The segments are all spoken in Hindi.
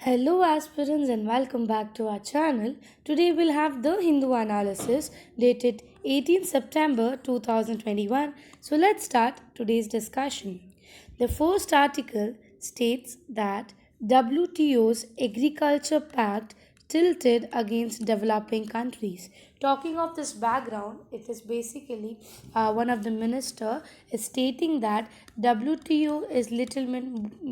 Hello, aspirants, and welcome back to our channel. Today we'll have the Hindu analysis dated 18 September 2021. So let's start today's discussion. The first article states that WTO's Agriculture Pact tilted against developing countries. Talking of this background, it is basically one of the minister is stating that WTO is little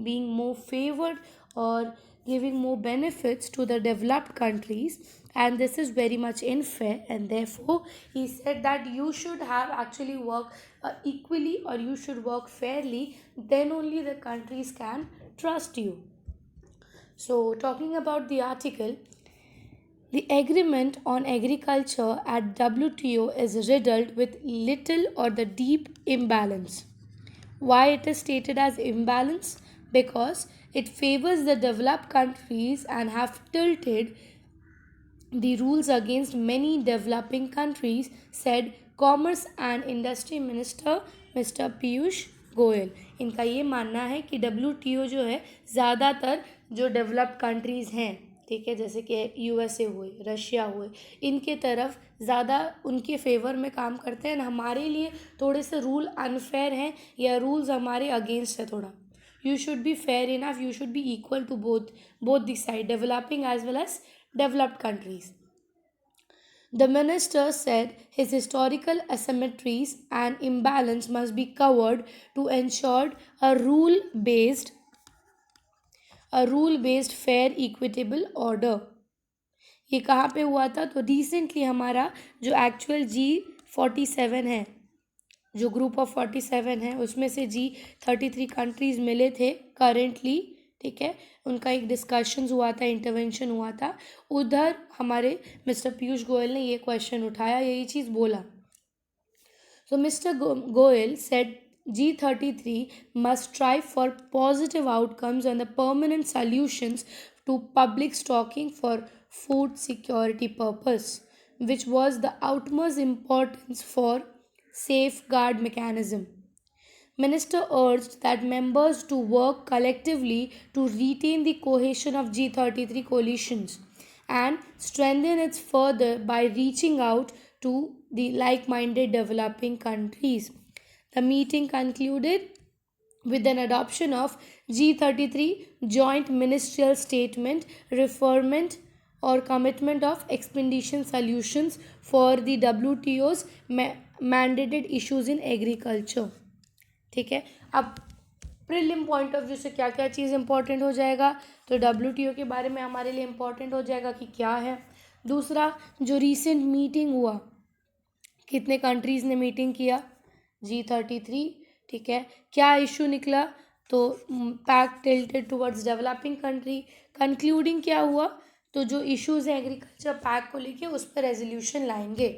being more favored or giving more benefits to the developed countries, and this is very much unfair, and therefore he said that you should have actually work equally, or you should work fairly, then only the countries can trust you. So talking about the article, the agreement on agriculture at WTO is riddled with little or the deep imbalance. Why it is stated as imbalance? Because it favors the developed countries and have tilted the rules against many developing countries, said Commerce and Industry Minister Mr. Piyush Goyal. इनका ये मानना है कि WTO जो है ज़्यादातर जो डेवलप्ड कंट्रीज़ हैं, ठीक है, जैसे कि USA हुए, रशिया हुए, इनके तरफ ज़्यादा उनके फेवर में काम करते हैं, हमारे लिए थोड़े से रूल अनफेयर हैं या रूल्स हमारे अगेंस्ट है थोड़ा. You should be fair enough, you should be equal to both the side, developing as well as developed countries. The minister said his historical asymmetries and imbalance must be covered to ensure a rule based fair equitable order. ये कहाँ पे हुआ था? तो रिसेंटली हमारा जो एक्चुअल G47 है, जो ग्रुप ऑफ 47 है, उसमें से G33 कंट्रीज़ मिले थे करेंटली, ठीक है, उनका एक डिस्कशंस हुआ था, इंटरवेंशन हुआ था, उधर हमारे मिस्टर पीयूष गोयल ने ये क्वेश्चन उठाया, यही चीज़ बोला. So Mr. Goel said G33 must strive for positive outcomes and the permanent solutions to public stocking for food security purpose, which was the utmost importance for safeguard mechanism. Minister urged that members to work collectively to retain the cohesion of G33 coalitions and strengthen it further by reaching out to the like minded developing countries. The meeting concluded with an adoption of G33 joint ministerial statement, referment or commitment of expedition solutions for the WTO's mandated issues in agriculture. ठीक है, अब प्रीलिम पॉइंट ऑफ व्यू से क्या क्या चीज़ इंपॉर्टेंट हो जाएगा? तो WTO के बारे में हमारे लिए इंपॉर्टेंट हो जाएगा कि क्या है. दूसरा, जो रीसेंट मीटिंग हुआ, कितने कंट्रीज़ ने मीटिंग किया? G33, ठीक है, क्या इशू निकला? तो pact tilted towards developing country. Concluding क्या हुआ? तो जो इश्यूज़ हैं एग्रीकल्चर पैक को लेके उस पर रेजोल्यूशन लाएंगे,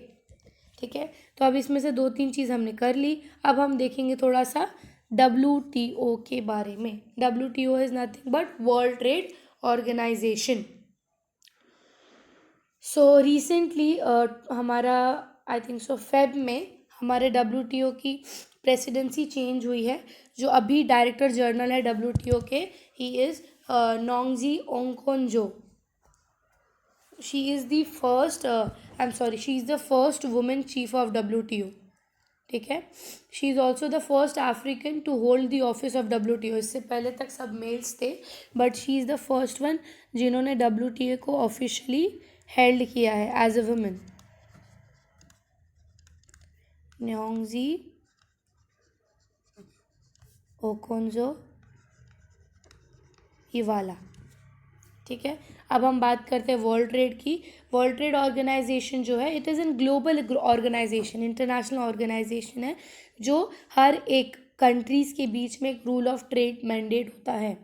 ठीक है. तो अब इसमें से 2-3 चीज़ हमने कर ली. अब हम देखेंगे थोड़ा सा WTO के बारे में. WTO is nothing but world trade organization. So recently हमारा आई थिंक सो फेब में हमारे WTO की प्रेसिडेंसी चेंज हुई है. जो अभी डायरेक्टर जनरल है WTO के, he is Ngozi Okonjo. she is the first woman chief of WTO, ठीक है. She is also the first African to hold the office of WTO. इससे पहले तक सब मेल्स थे, but she is the first one जिन्होंने WTO को ऑफिशियली हेल्ड किया है as a women. Ngozi Okonjo Iweala, ठीक है. अब हम बात करते हैं वर्ल्ड ट्रेड की. वर्ल्ड ट्रेड ऑर्गेनाइजेशन जो है, it is an global organization, international organization है, जो हर एक कंट्रीज़ के बीच में एक रूल ऑफ ट्रेड मैंडेट होता है,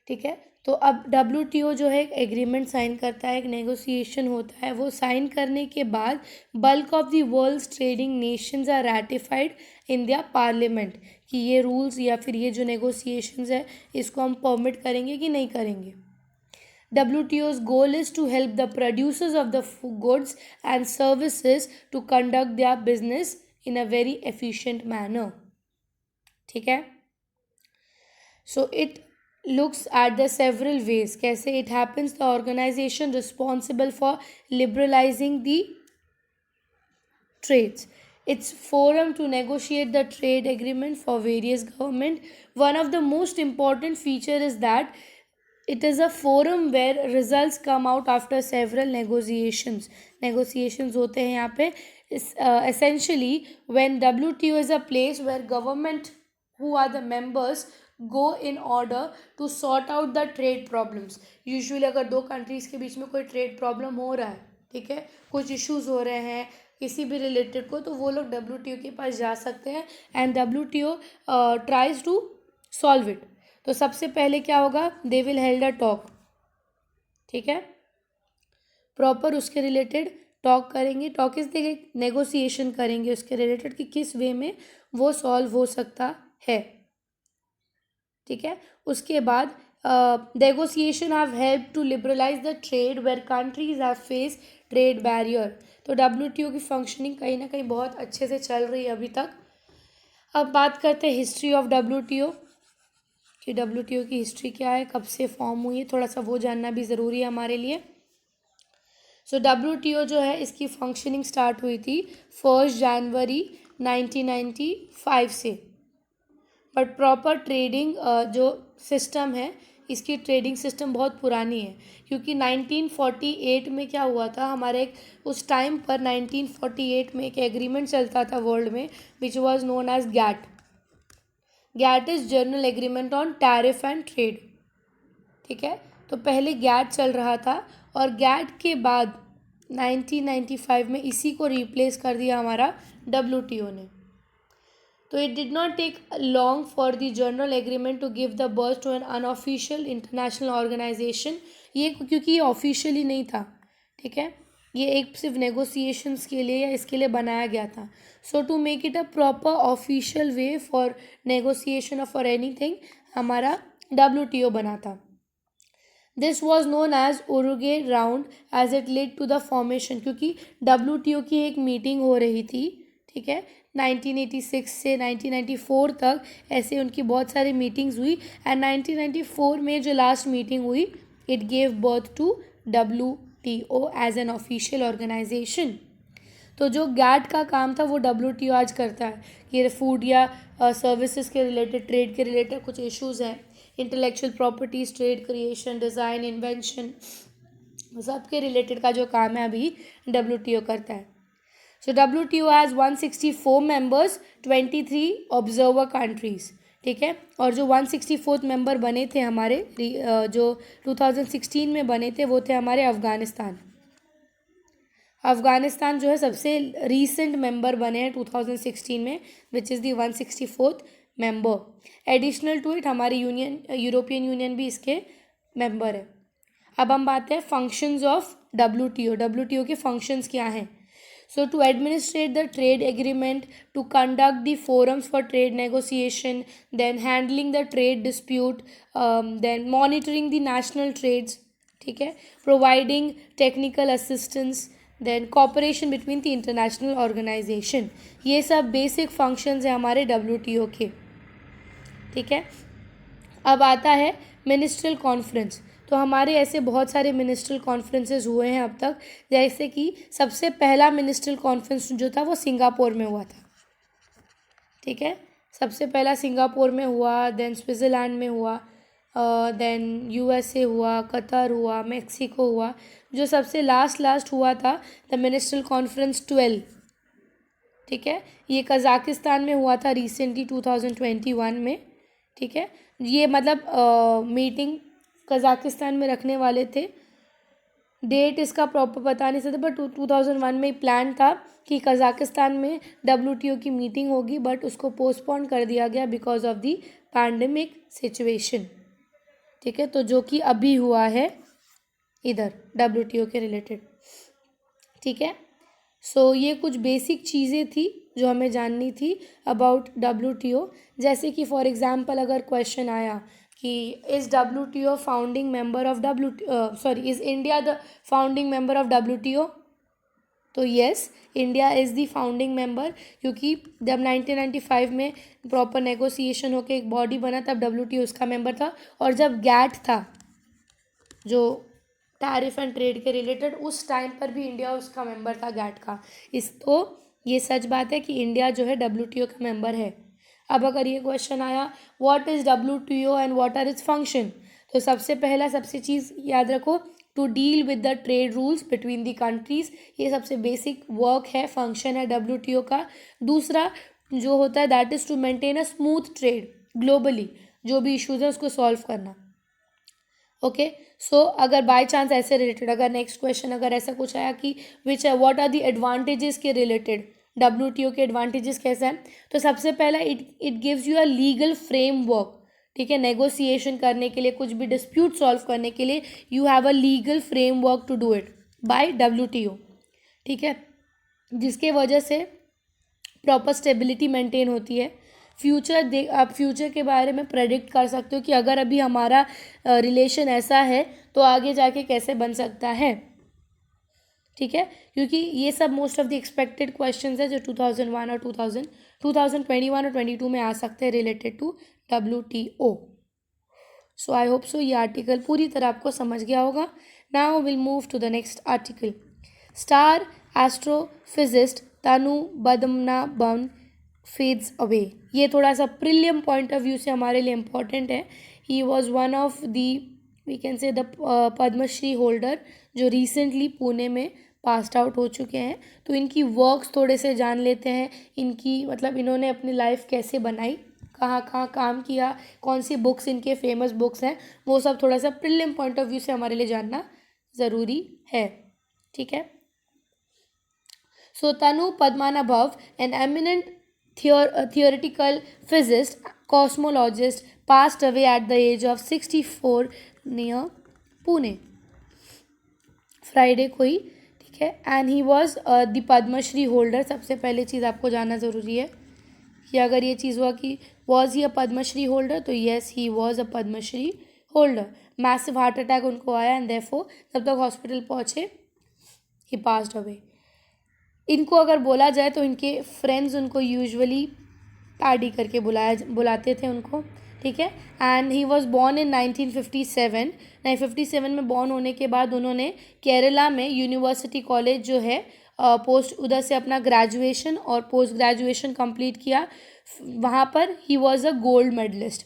ठीक है. तो अब WTO जो है एक एग्रीमेंट साइन करता है, एक नेगोशिएशन होता है, वो साइन करने के बाद bulk of the world's trading nations are ratified in their parliament कि ये रूल्स या फिर ये जो नेगोशिएशंस है इसको हम परमिट करेंगे कि नहीं करेंगे. WTO's goal is to help the producers of the goods and services to conduct their business in a very efficient manner, ठीक है. So it looks at the several ways. कैसे it happens, the organization responsible for liberalizing the trades. It's forum to negotiate the trade agreement for various government. One of the most important feature is that it is a forum where results come out after several negotiations. Negotiations होते हैं यहाँ पे. Essentially, when WTO is a place where government who are the members go in order to sort out the trade problems. Usually अगर दो countries के बीच में कोई trade problem हो रहा है, ठीक है, कुछ issues हो रहे हैं किसी भी रिलेटेड को, तो वो लोग WTO के पास जा सकते हैं and WTO tries to solve it. तो सबसे पहले क्या होगा, they will held a talk. ठीक है, प्रॉपर उसके रिलेटेड टॉक करेंगे. टॉक इज देंगे, नेगोशिएशन करेंगे उसके रिलेटेड कि किस वे में वो सॉल्व हो सकता है. ठीक है, उसके बाद negotiation have help to liberalize the trade where countries have face trade barrier. तो WTO की फंक्शनिंग कहीं ना कहीं बहुत अच्छे से चल रही है अभी तक. अब बात करते हैं हिस्ट्री ऑफ WTO कि WTO की हिस्ट्री क्या है, कब से फॉर्म हुई है, थोड़ा सा वो जानना भी ज़रूरी है हमारे लिए. सो WTO जो है इसकी फंक्शनिंग स्टार्ट हुई थी 1 जनवरी 1995 से. बट प्रॉपर ट्रेडिंग जो सिस्टम है, इसकी ट्रेडिंग सिस्टम बहुत पुरानी है क्योंकि 1948 में क्या हुआ था हमारे उस टाइम पर 1948 में एक एग्रीमेंट चलता था वर्ल्ड में which was known as GATT. GATT is general agreement on tariff and trade. ठीक है, तो पहले गैट चल रहा था और गैट के बाद 1995 में इसी को रिप्लेस कर दिया हमारा WTO ने. तो it did not take long for the general agreement to give the birth to an unofficial international organization. ये क्योंकि ये ऑफिशियली नहीं था, ठीक है, ये एक सिर्फ नेगोशिएशंस के लिए या इसके लिए बनाया गया था. So to make it a proper official way for negotiation for anything हमारा WTO बना था. This was known as Uruguay round as it led to the formation. क्योंकि WTO की एक मीटिंग हो रही थी, ठीक है, 1986 से 1994 तक ऐसे उनकी बहुत सारी मीटिंग्स हुई एंड 1994 में जो लास्ट मीटिंग हुई it gave birth to WTO as an official organization. तो जो गैट का काम था वो WTO आज करता है कि फूड या सर्विसेज के रिलेटेड, ट्रेड के रिलेटेड कुछ इश्यूज़ हैं, intellectual properties, trade creation, design, invention, सबके रिलेटेड का जो काम है अभी WTO करता है. So WTO has 164 members, 23 observer countries. ठीक है, और जो 164th मेंबर बने थे हमारे जो 2016 में बने थे वो थे हमारे अफ़गानिस्तान. अफ़गानिस्तान जो है सबसे रीसेंट मेंबर बने हैं 2016 में which is the 164th member. Additional to it हमारी यूरोपियन यूनियन भी इसके मेंबर है. अब हम बात है फंक्शंस ऑफ WTO के फंक्शंस क्या हैं. So to administrate the trade agreement, to conduct the forums for trade negotiation, then handling the trade dispute, then monitoring the national trades, ठीक है, providing technical assistance, then cooperation between the international organization. ये सब basic functions हैं हमारे WTO के. ठीक है, अब आता है मिनिस्ट्रियल कॉन्फ्रेंस. तो हमारे ऐसे बहुत सारे मिनिस्ट्रियल कॉन्फ्रेंसेस हुए हैं अब तक. जैसे कि सबसे पहला मिनिस्ट्रियल कॉन्फ्रेंस जो था वो सिंगापुर में हुआ था. ठीक है, सबसे पहला सिंगापुर में हुआ, देन स्विट्ज़रलैंड में हुआ, देन USA हुआ, कतर हुआ, मैक्सिको हुआ. जो सबसे लास्ट हुआ था द मिनिस्ट्रियल कॉन्फ्रेंस 12. ठीक है, ये कज़ाकिस्तान में हुआ था रिसेंटली 2021 में. ठीक है, ये मतलब मीटिंग कज़ाकिस्तान में रखने वाले थे. डेट इसका प्रॉपर पता नहीं सकते बट 2001 में प्लान था कि कज़ाकिस्तान में WTO की मीटिंग होगी बट उसको पोस्टपोन कर दिया गया because of the pandemic situation. ठीक है, तो जो कि अभी हुआ है इधर WTO के रिलेटेड. ठीक है, सो ये कुछ बेसिक चीज़ें थी जो हमें जाननी थी अबाउट WTO. जैसे कि फॉर एग्ज़ाम्पल अगर क्वेश्चन आया कि is WTO founding member of is India the founding member of WTO. तो yes, India is the founding member, क्योंकि जब 1995 में प्रॉपर नेगोशिएशन होकर एक बॉडी बना तब WTO उसका मेंबर था, और जब गैट था जो टैरिफ एंड ट्रेड के रिलेटेड, उस टाइम पर भी इंडिया उसका मेंबर था, गैट का। इस तो ये सच बात है कि इंडिया जो है WTO का मेंबर है। अब अगर ये क्वेश्चन आया what is WTO and what are its function, तो सबसे चीज़ याद रखो, to deal with the trade rules between the countries, ये सबसे बेसिक वर्क है, फंक्शन है WTO का। दूसरा जो होता है that is to maintain a smooth trade globally, जो भी इश्यूज है उसको सॉल्व करना। ओके, सो अगर बाय चांस ऐसे रिलेटेड अगर नेक्स्ट क्वेश्चन अगर ऐसा कुछ आया कि which what are the advantages के रिलेटेड, WTO के एडवांटेजेस कैसे हैं, तो सबसे पहला it gives you a legal framework, ठीक है, नेगोशिएशन करने के लिए, कुछ भी डिस्प्यूट सॉल्व करने के लिए you have a legal framework to do it by WTO, ठीक है, जिसके वजह से प्रॉपर स्टेबिलिटी मेंटेन होती है। आप फ्यूचर के बारे में प्रेडिक्ट कर सकते हो कि अगर अभी हमारा रिलेशन ऐसा है तो आगे जाके कैसे बन सकता है, ठीक है, क्योंकि ये सब most of the expected questions है जो 2001 और 2021 और 22 में आ सकते हैं related to WTO। So I hope so ये आर्टिकल पूरी तरह आपको समझ गया होगा। Now will move to the next article. Star astrophysicist Tanu Padmanabhan fades away. ये थोड़ा सा प्रिलियम पॉइंट ऑफ व्यू से हमारे लिए इम्पॉर्टेंट है। He was one of the we can say the Padmashri holder जो रिसेंटली पुणे में पास्ड आउट हो चुके हैं। तो इनकी वर्क्स थोड़े से जान लेते हैं, इनकी मतलब इन्होंने अपनी लाइफ कैसे बनाई, कहाँ कहाँ काम किया, कौन सी बुक्स इनके फेमस बुक्स हैं, वो सब थोड़ा सा प्रिलियम पॉइंट ऑफ व्यू से हमारे लिए जानना ज़रूरी है, ठीक है। So Tanu Padmanabhav, an eminent theoretical physicist, cosmologist, passed away at the age of 64 near Pune. Friday को ही, ठीक है, and he was the Padmashri holder. सबसे पहले चीज़ आपको जानना ज़रूरी है कि अगर ये चीज़ हुआ कि was he a Padmashri holder, तो yes he was a Padmashri holder. Massive heart attack उनको आया एंड देयरफॉर जब तक हॉस्पिटल पहुँचे ही पास्ड अवे। इनको अगर बोला जाए तो इनके फ्रेंड्स उनको यूजुअली पैडी करके बुलाते थे उनको, ठीक है। And he was born in 1957। 1957 में बॉर्न होने के बाद उन्होंने केरला में यूनिवर्सिटी कॉलेज जो है पोस्ट उधर से अपना ग्रेजुएशन और पोस्ट ग्रेजुएशन कंप्लीट किया। वहाँ पर he was a gold medalist.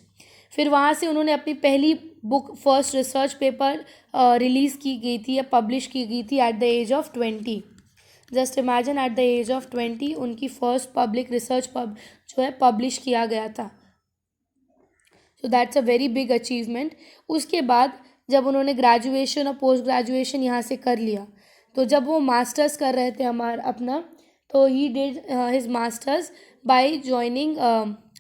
फिर वहाँ से उन्होंने अपनी पहली book first research paper release की गई थी या पब्लिश की गई थी at the age of 20। Just imagine at the age of 20 उनकी फर्स्ट पब्लिक रिसर्च जो है पब्लिश किया गया था। So that's a very big achievement. उसके बाद जब उन्होंने ग्रेजुएशन और पोस्ट ग्रेजुएशन यहाँ से कर लिया, तो जब वो मास्टर्स कर रहे थे अपना, तो he did his masters by joining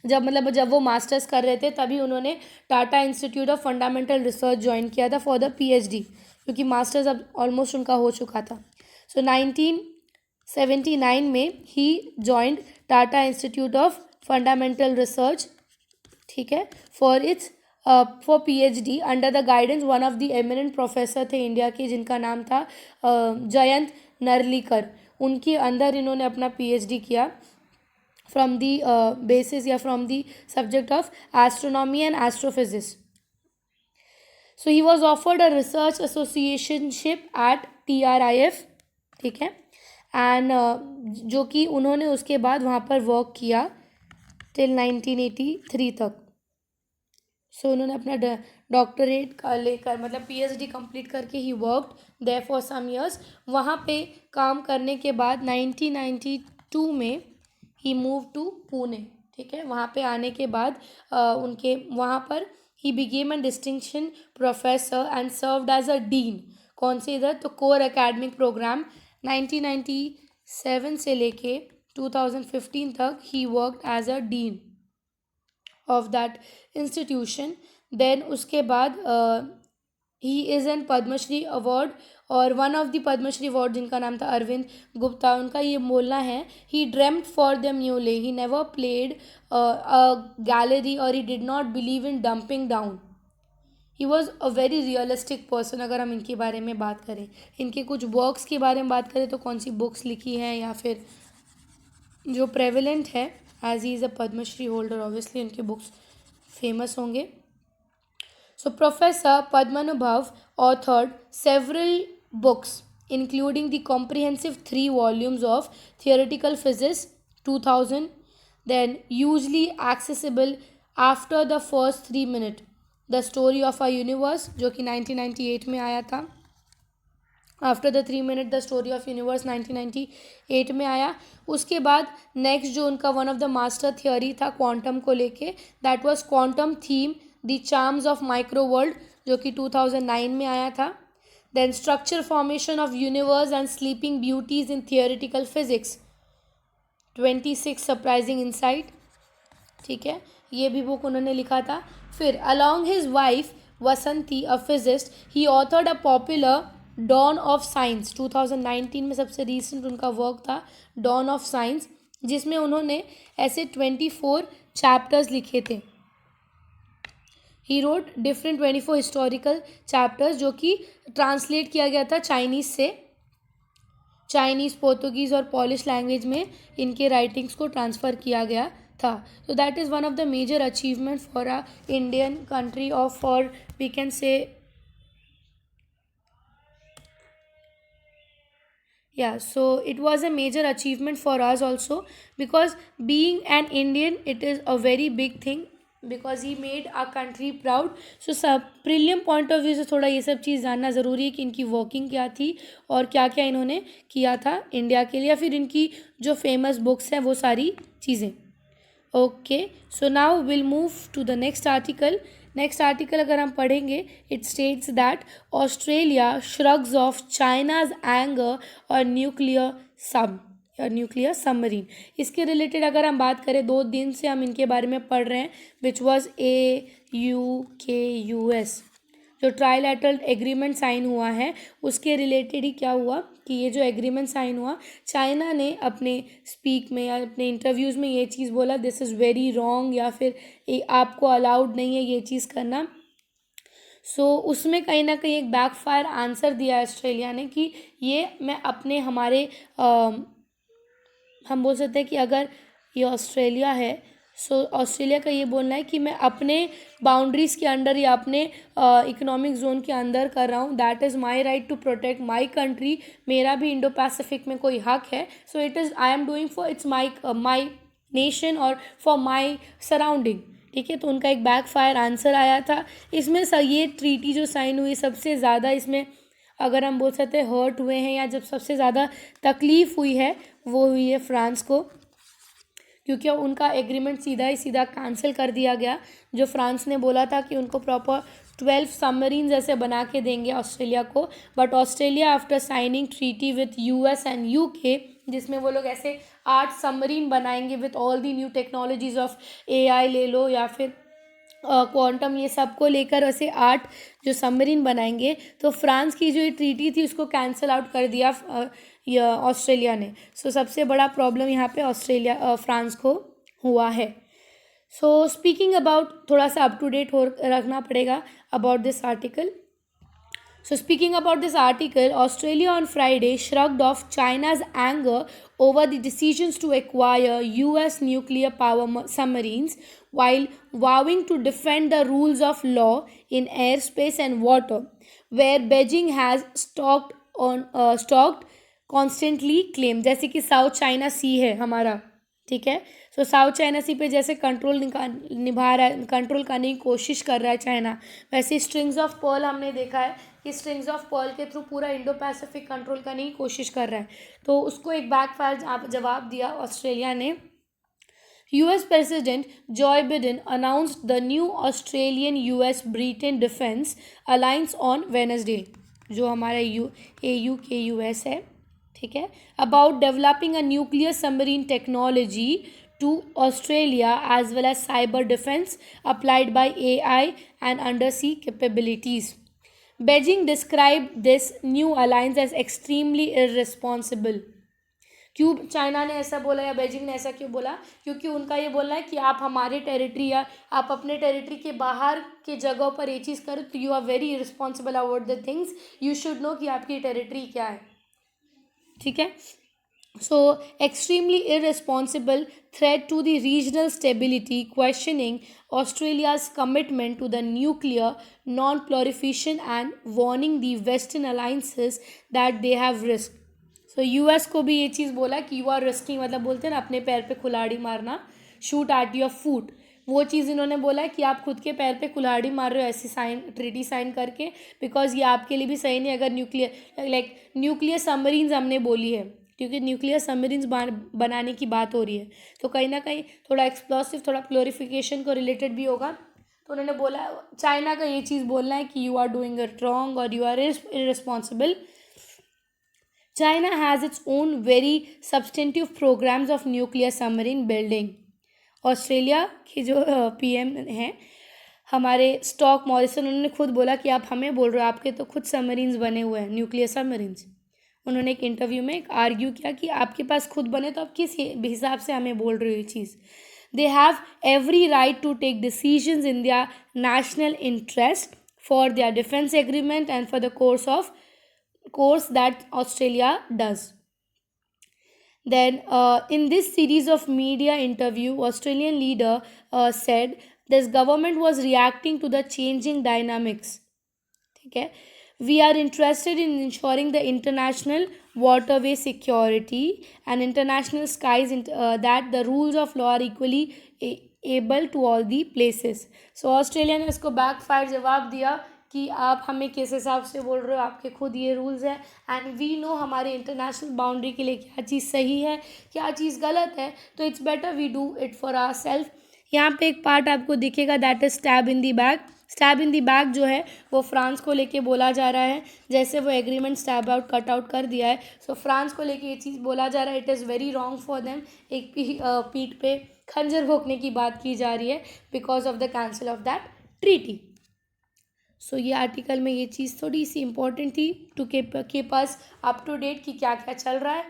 जब वो मास्टर्स कर रहे थे तभी उन्होंने Tata institute of fundamental research join किया था फॉर द PhD, क्योंकि मास्टर्स अब ऑलमोस्ट उनका हो चुका था। सो 1979 में he joined Tata institute of fundamental research, ठीक है, for PhD under the guidance one of the eminent professor थे इंडिया के जिनका नाम था जयंत नरलीकर। उनके अंदर इन्होंने अपना PhD किया फ्रॉम दी बेसिस या from the subject of astronomy and astrophysics. So he was offered a research associationship at TRIF, ठीक है, एंड जो कि उन्होंने उसके बाद वहाँ पर वर्क किया टिल 1983 तक। सो उन्होंने अपना डॉक्टरेट का लेकर मतलब PhD कंप्लीट करके he worked there for some years. वहाँ पे काम करने के बाद 1992 में ही मूव टू पुणे, ठीक है। वहाँ पे आने के बाद उनके वहाँ पर he became a distinction professor and served as a dean. कौन से इधर, तो कोर एकेडमिक प्रोग्राम 1997 से लेके 2015 तक he worked as a dean of that institution. Then उसके बाद he is an Padma Shri award और one of the Padma Shri award जिनका नाम था अरविंद गुप्ता, उनका ये बोलना है he dreamed for the mule, he never played a gallery और he did not believe in dumping down. He was a very realistic person. अगर हम इनके बारे में बात करें, इनके कुछ वर्क्स के बारे में बात करें तो कौन सी बुक्स लिखी हैं या फिर जो प्रेवलेंट है, as he is a Padmashri holder, obviously इनके बुक्स फेमस होंगे। So Professor Padmanabhav authored several books, including the comprehensive 3 volumes of Theoretical Physics 2000, then usually accessible after the first 3 minutes, The Story of Our Universe, जो कि 1998 में आया था। After the 3 minute the story of universe 1998 में आया। उसके बाद नेक्स्ट जो उनका one of the master theory था क्वांटम को लेके, that was quantum theme the charms of micro world, जो कि 2009 में आया था। Then structure formation of universe and sleeping beauties in theoretical physics 26 surprising insight, ठीक है, ये भी बुक उन्होंने लिखा था। फिर along his wife वसंती a physicist, he authored a popular dawn of science 2019 में सबसे रीसेंट उनका वर्क था डॉन ऑफ साइंस, जिसमें उन्होंने ऐसे 24 चैप्टर्स लिखे थे। He wrote different 24 historical chapters, जो कि ट्रांसलेट किया गया था चाइनीज़ से, चाइनीज़, पोर्तुगीज़ और पॉलिश लैंग्वेज में इनके राइटिंग्स को ट्रांसफ़र किया गया था। तो that is one of the major achievement for a Indian country, और for we can say yeah, so it was a major achievement for us also, because being an Indian, it is a very big thing, because he made our country proud. So सब प्रीलियम पॉइंट ऑफ व्यू से थोड़ा ये सब चीज़ जानना ज़रूरी है कि इनकी वर्किंग क्या थी और क्या क्या इन्होंने किया था इंडिया के लिए, या फिर इनकी जो फेमस बुक्स हैं वो सारी चीज़ें। Okay, so now will move to the next article. Next article अगर हम पढ़ेंगे, it states that Australia shrugs off China's anger और न्यूक्लियर सबमरीन। इसके रिलेटेड अगर हम बात करें, 2 दिन से हम इनके बारे में पढ़ रहे हैं, विच वॉज AUKUS, जो ट्राइलैटरल एग्रीमेंट साइन हुआ है, उसके रिलेटेड ही क्या हुआ कि ये जो एग्रीमेंट साइन हुआ, चाइना ने अपने स्पीक में या अपने इंटरव्यूज़ में ये चीज़ बोला, दिस इज़ वेरी रॉन्ग, या फिर आपको अलाउड नहीं है ये चीज़ करना। सो उसमें कहीं ना कहीं एक बैकफायर आंसर दिया ऑस्ट्रेलिया ने कि ये मैं अपने हमारे हम बोल सकते हैं कि अगर ये ऑस्ट्रेलिया है, सो ऑस्ट्रेलिया का ये बोलना है कि मैं अपने बाउंड्रीज़ के अंडर या अपने इकोनॉमिक जोन के अंदर कर रहा हूँ, that is my right to protect my country, मेरा भी इंडो पैसिफिक में कोई हक है। So it is I am doing for its my nation और फॉर माई सराउंडिंग, ठीक है। तो उनका एक बैकफायर आंसर आया था। इसमें ये ट्रीटी जो साइन हुई, सबसे ज़्यादा इसमें अगर हम बोल सकते हैं हर्ट हुए हैं, या जब सबसे ज़्यादा तकलीफ़ हुई है वो हुई है फ्रांस को, क्योंकि उनका एग्रीमेंट सीधा ही सीधा कैंसिल कर दिया गया। जो फ्रांस ने बोला था कि उनको प्रॉपर 12 सबमरीन ऐसे बना के देंगे ऑस्ट्रेलिया को, but Australia after signing treaty with US and UK, जिसमें वो लोग ऐसे 8 सबमरीन बनाएंगे with all the new technologies of AI ले लो या फिर क्वांटम, ये सब को लेकर वैसे 8 जो सबमरीन बनाएंगे। तो फ्रांस की जो ये ट्रीटी थी उसको कैंसिल आउट कर दिया ऑस्ट्रेलिया ने। सो सबसे बड़ा प्रॉब्लम यहाँ पे फ्रांस को हुआ है। सो स्पीकिंग अबाउट, थोड़ा सा अप टू डेट हो रखना पड़ेगा about this article. So speaking about this article, Australia on Friday shrugged off China's anger over the decisions to acquire US nuclear power submarines, while vowing to defend the rules of law in airspace and water, where Beijing has stalked constantly claim, जैसे कि साउथ चाइना सी है हमारा, ठीक है। सो साउथ चाइना सी पे जैसे निभा रहा है, कंट्रोल करने की कोशिश कर रहा है चाइना, वैसे स्ट्रिंग्स ऑफ पर्ल हमने देखा है कि स्ट्रिंग्स ऑफ पर्ल के थ्रू पूरा इंडो पैसिफिक कंट्रोल करने की कोशिश कर रहा है। तो उसको एक बैकफायर जवाब दिया ऑस्ट्रेलिया ने। US President Joe Biden announced the new Australian US-Britain Defence Alliance on Wednesday, जो हमारा AUKUS है, ठीक है, about developing a nuclear submarine technology to Australia as well as cyber defense applied by AI and undersea capabilities. Beijing described this new alliance as extremely irresponsible, क्यों चाइना ने ऐसा बोला या बीजिंग ने ऐसा क्यों बोला? क्योंकि उनका ये बोलना है कि आप हमारे टेरिटरी या आप अपने टेरिटरी के बाहर के जगहों पर ये चीज़ करो तो you are very responsible about the things, you should know कि आपकी टेरिटरी क्या है, ठीक है. So, extremely irresponsible threat to the regional stability, questioning Australia's commitment to the nuclear non-proliferation and warning the Western alliances that they have risked. So, US को भी ये चीज़ बोला कि you are risking, मतलब बोलते हैं ना अपने पैर पे कुल्हाड़ी मारना, shoot at your foot. वो चीज़ इन्होंने बोला है कि आप खुद के पैर पे कुल्हाड़ी मार रहे हो ऐसी ट्रीटी साइन करके, बिकॉज ये आपके लिए भी सही नहीं. अगर न्यूक्लियर सबमरीन्स हमने बोली है क्योंकि न्यूक्लियर सबमरीन्स बनाने की बात हो रही है, तो कहीं ना कहीं थोड़ा एक्सप्लोसिव, थोड़ा क्लोरिफिकेशन को रिलेटेड भी होगा. तो उन्होंने बोला, चाइना का ये चीज़ बोलना है कि you are doing it wrong और you are irresponsible. China has its own very substantive programs of nuclear submarine building. Australia के जो पीएम हैं हमारे स्टॉक मॉरिसन, उन्होंने खुद बोला कि आप हमें बोल रहे हो, आपके तो खुद सबमरीन्स बने हुए हैं, न्यूक्लियर सबमरीन्स. उन्होंने एक इंटरव्यू में आर्ग्यू किया कि आपके पास खुद बने तो आप किस हिसाब से हमें बोल रहे हो ये चीज़. They have every right to take decisions in their national interest for their defence agreement and for the course that Australia does. Then in this series of media interview, Australian leader said this government was reacting to the changing dynamics. ठीक है. We are interested in ensuring the international waterway security and international skies, that the rules of law are equally able to all the places. So Australia ने इसको बैकफायर जवाब दिया कि आप हमें किस हिसाब से बोल रहे हो, आपके खुद ये रूल्स हैं एंड वी नो हमारे इंटरनेशनल बाउंड्री के लिए क्या चीज़ सही है, क्या चीज़ गलत है, तो it's better we do it for our self. यहाँ पे एक पार्ट आपको दिखेगा, that is stab in the back. Stab in the back जो है वो फ्रांस को लेके बोला जा रहा है, जैसे वो agreement stab out cut out कर दिया है. सो फ्रांस को लेके ये चीज़ बोला जा रहा है, it is very wrong for them. एक पीठ पे खंजर भोंकने की बात की जा रही है because of the cancel of that treaty. So ये आर्टिकल में ये चीज़ थोड़ी सी इम्पोर्टेंट थी to keep us up to date कि क्या क्या चल रहा है.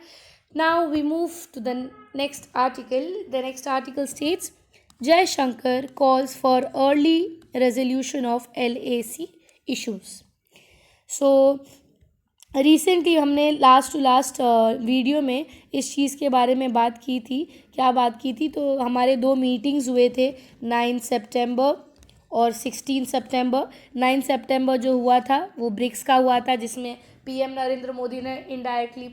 Now we move to the next article. The next article states Jaishankar calls for early resolution of LAC issues. So recently हमने लास्ट वीडियो में इस चीज़ के बारे में बात की थी. क्या बात की थी? तो हमारे 2 मीटिंग्स हुए थे, 9 सितंबर और 16 सितंबर. 9 सितंबर जो हुआ था वो ब्रिक्स का हुआ था, जिसमें PM नरेंद्र मोदी ने इनडायरेक्टली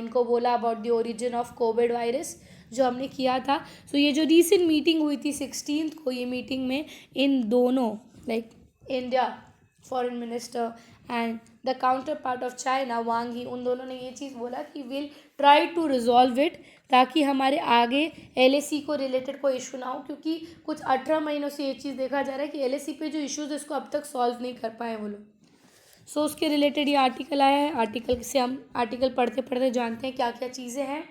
इनको बोला about the origin of Covid virus जो हमने किया था. सो ये जो रीसेंट मीटिंग हुई थी 16 को, ये मीटिंग में इन दोनों like India foreign minister and the counterpart of China Wang Yi, उन दोनों ने ये चीज़ बोला कि will try to resolve it, ताकि हमारे आगे LAC को रिलेटेड कोई इशू ना हो, क्योंकि कुछ 18 महीनों से ये चीज़ देखा जा रहा है कि LAC पे जो इश्यूज़ है उसको अब तक सॉल्व नहीं कर पाए वो लोग. सो उसके रिलेटेड ये आर्टिकल आया है. आर्टिकल से हम आर्टिकल पढ़ते पढ़ते जानते हैं क्या क्या चीज़ें हैं.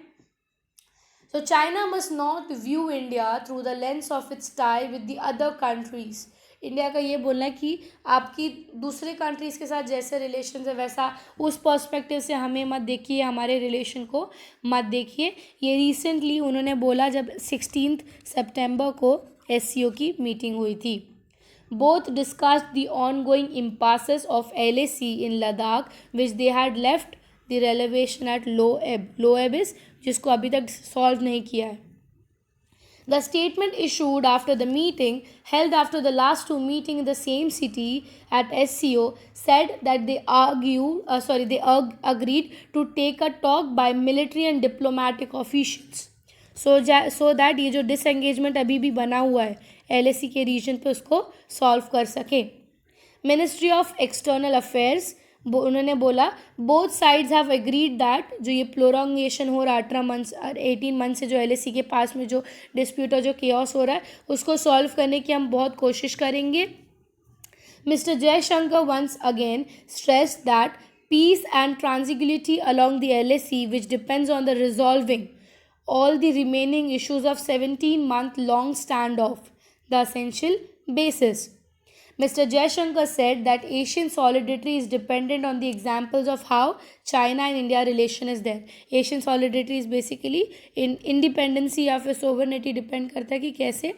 So China must not view India through the lens of its tie with the other countries. India का ये बोलना है कि आपकी दूसरे कंट्रीज़ के साथ जैसे रिलेशन है वैसा उस पर्सपेक्टिव से हमें मत देखिए, हमारे रिलेशन को मत देखिए. ये रिसेंटली उन्होंने बोला जब 16 सितंबर को SCO की मीटिंग हुई थी. Both discussed the ongoing impasses of LAC in Ladakh which they had left the relation at low ebbs, जिसको अभी तक सॉल्व नहीं किया है. The statement issued after the meeting, held after the last 2 meetings in the same city at SCO, said that they agreed to take a talk by military and diplomatic officials. So that ये जो disengagement अभी भी बना हुआ है LAC के रीजन पे उसको सॉल्व कर सके. मिनिस्ट्री ऑफ एक्सटर्नल अफेयर्स उन्होंने बोला both sides have agreed that जो ये प्रोलॉन्गेशन हो रहा है 18 मंथ से जो LAC के पास में जो डिस्प्यूट और जो केओस हो रहा है उसको सॉल्व करने की हम बहुत कोशिश करेंगे. Mister Jaishankar once again stress that peace and tranquillity along the LAC which depends on the resolving all the remaining issues of 17-month long standoff, the essential basis. Mr. Jaishankar said that Asian solidarity is dependent on the examples of how China and India relation is there. Asian solidarity is basically in independency या फिर sovereignty depend करता है कि कैसे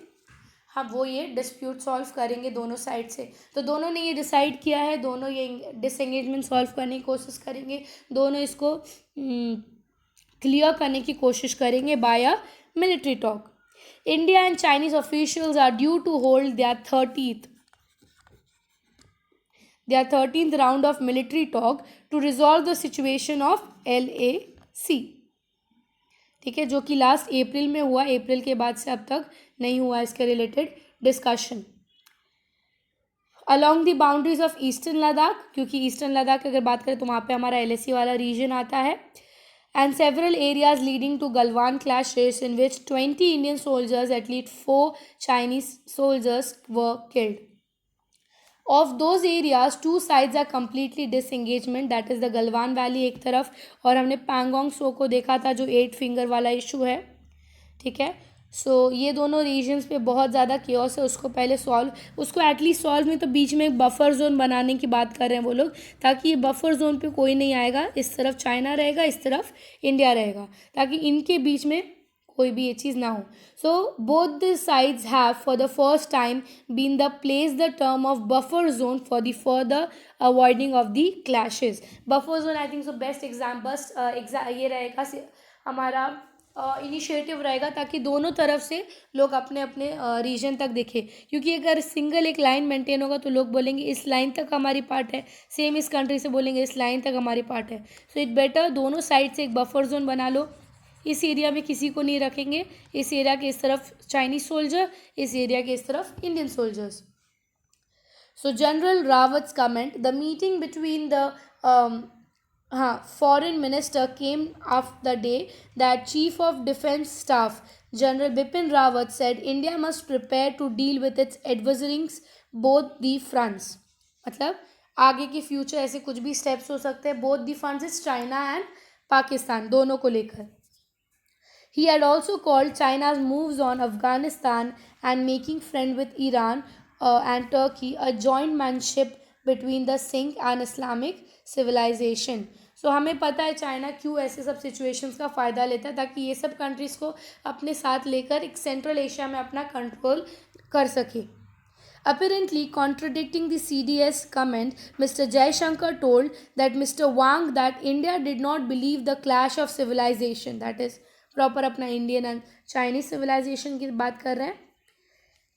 हाँ वो ये डिस्प्यूट सॉल्व करेंगे दोनों साइड से. तो दोनों ने ये डिसाइड किया है, दोनों ये डिसएंगेजमेंट सॉल्व करने की कोशिश करेंगे, दोनों इसको क्लियर करने की कोशिश करेंगे by a military talk. India and Chinese officials are due to hold their 13th round of military talk to resolve the situation of LAC. ठीक है, जो कि लास्ट अप्रैल में हुआ. अप्रैल के बाद से अब तक नहीं हुआ इसके related discussion. Along the boundaries of eastern Ladakh, क्योंकि ईस्टर्न लद्दाख की अगर बात करें तो वहाँ पे हमारा LAC वाला रीजन आता है. And several areas leading to Galwan clashes in which 20 Indian soldiers, at least 4 Chinese soldiers were killed. Of those areas, 2 sides are completely disengagement, that is the Galwan valley एक तरफ, और हमने पैंगोंग सो को देखा था जो 8 फिंगर वाला इशू है. ठीक है, सो ये दोनों रीजन्स पे बहुत ज़्यादा केओस है, उसको पहले उसको एटलीस्ट सॉल्व में तो बीच में एक बफर जोन बनाने की बात कर रहे हैं वो लोग, ताकि ये बफर जोन पे कोई नहीं आएगा. इस तरफ चाइना रहेगा, इस तरफ इंडिया रहेगा, ताकि इनके बीच में कोई भी ये चीज़ ना हो. So both the sides have for the first time been the place the term of buffer zone for the further avoiding of the clashes. Buffer zone I think so best examples ये रहेगा हमारा इनिशिएटिव रहेगा, ताकि दोनों तरफ से लोग अपने अपने रीजन तक देखें. क्योंकि अगर सिंगल एक लाइन मेंटेन होगा तो लोग बोलेंगे इस लाइन तक हमारी पार्ट है, सेम इस कंट्री से बोलेंगे इस लाइन तक हमारी पार्ट है. सो इट बेटर दोनों साइड से एक बफर जोन बना लो. इस एरिया में किसी को नहीं रखेंगे, इस एरिया के इस तरफ चाइनीज सोल्जर, इस एरिया के इस तरफ Indian soldiers. So general Rawat's comment, the meeting between the foreign minister came after the day that Chief of Defence Staff General Bipin Rawat said India must prepare to deal with its adversaries both the fronts. मतलब आगे के फ्यूचर ऐसे कुछ भी स्टेप्स हो सकते हैं both the fronts is China and Pakistan दोनों को लेकर. He had also called China's moves on Afghanistan and making friend with Iran and Turkey a joint manship between the Sikh and Islamic civilization. So हमें पता है चाइना क्यों ऐसे सब सिचुएशंस का फ़ायदा लेता है, ताकि ये सब कंट्रीज़ को अपने साथ लेकर एक सेंट्रल एशिया में अपना कंट्रोल कर सके. Apparently contradicting the CDS comment, Mr. Jaishankar told that Mr. Wang that India did not believe the clash of civilization, that is proper अपना इंडियन एंड चाइनीज सिविलाइजेशन की बात कर रहे हैं.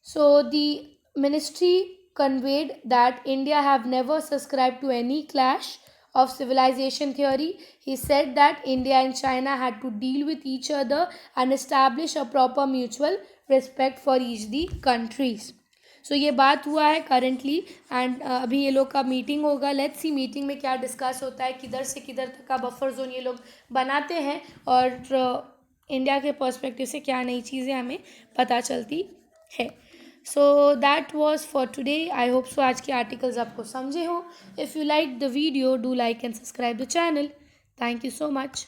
So the ministry conveyed that India have never subscribe to any clash of civilization theory. He said that India and China had to deal with each other and establish a proper mutual respect for each the countries. So ये बात हुआ है करंटली एंड अभी ये लोग का मीटिंग होगा. लेट्स सी मीटिंग में क्या डिस्कस होता है, किधर से किधर तक का बफर जोन ये लोग बनाते हैं और इंडिया के पर्सपेक्टिव से क्या नई चीज़ें हमें पता चलती है. So that was for today. I hope सो आज के आर्टिकल्स आपको समझे हो. If you like the video do like and subscribe the channel. Thank you so much.